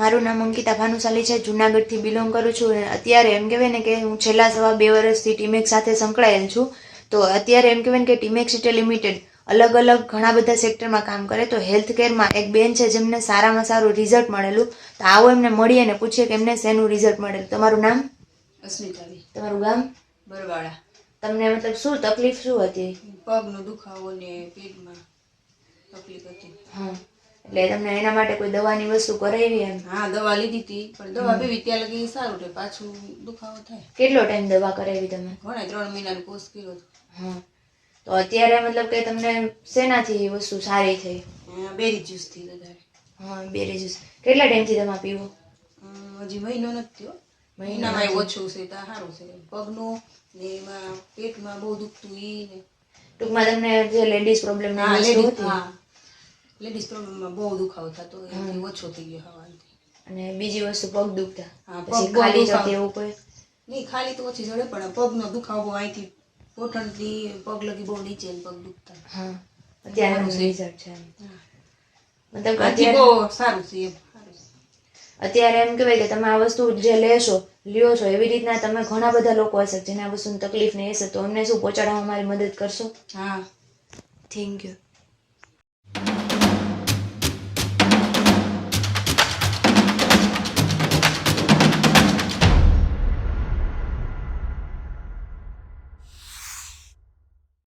મારું નામ અંકિતા ભાનુશાલી છે, જુનાગઢથી બિલોંગ કરું છું. અને અત્યારે એમ કહેવાય ને કે હું છેલ્લા 2.5 વર્ષથી ટીમેક્સ સાથે સંકળાયેલ છું. તો અત્યારે એમ કહેવાય ને કે ટીમેક્સ સિટી લિમિટેડ અલગ અલગ ઘણા બધા સેક્ટરમાં કામ કરે. તો હેલ્થ કેરમાં એક બેન છે જેમને સારામાં સારું રિઝલ્ટ મળેલું. તો આવો એમને મળીએ અને પૂછીએ કે એમને શેનું રિઝલ્ટ મળેલું. તમારું નામ? અસ્મિતાબેન. તમારું ગામ? બરવાળા. તમને મતલબ શું તકલીફ શું હતી? પગનો દુખાવો ને પેટમાં તકલીફ હતી. હા, એટલે તમને એના માટે કોઈ દવાની વસ્તુ કરાવી એમ? હા, દવા લીધી હતી, પણ દવા પીવી ત્યાં લગી સારું રહે, પાછું દુખાવો થાય. કેટલો ટાઈમ દવા કરાવી તમે? ઘણા 3 મહિનાનો કોર્સ કર્યો હતો. હા, તો અત્યારે મતલબ કે તમને શેનાથી એ વસ્તુ સારી થઈ? બેરી જ્યુસથી વધારે. હા, બેરી જ્યુસ. કેટલા ટાઈમથી તમે પીવો? હજી મહિનો નથી થયો. મહિનામાં ઓછું છે તો સારું છે. પગનું ને એમાં પેટમાં બહુ દુખતું ઈ ને. ટૂંકમાં તમને જે લેડીઝ પ્રોબ્લેમ ને વસ્તુ હતી. હા, લેડીઝ પ્રોબ્લેમમાં બહુ દુખાવો થતો, એથી ઓછો થઈ ગયો હવાથી. અને બીજી વસ્તુ પગ દુખતા. હા, પછી પગ ખાલી દુખાવો જતી એવું કોઈ? નહીં, ખાલી તો ઓછી જડે, પણ પગનો દુખાવો અહીંથી પોઠણથી પગ લગી બહુ નીચે પગ દુખતા. હા, અત્યારે રિઝલ્ટ છે. મતલબ આથી બહુ સારું છે એમ. અત્યારે એમ કહેવાય કે તમે આ વસ્તુ જે લ્યો છો એવી રીતના તમે ઘણા બધા લોકો હશે જેને આ વસ્તુની તકલીફ નહીં હશે, તો અમને શું પહોંચાડવામાં મારી મદદ કરશો? હા. Thank you.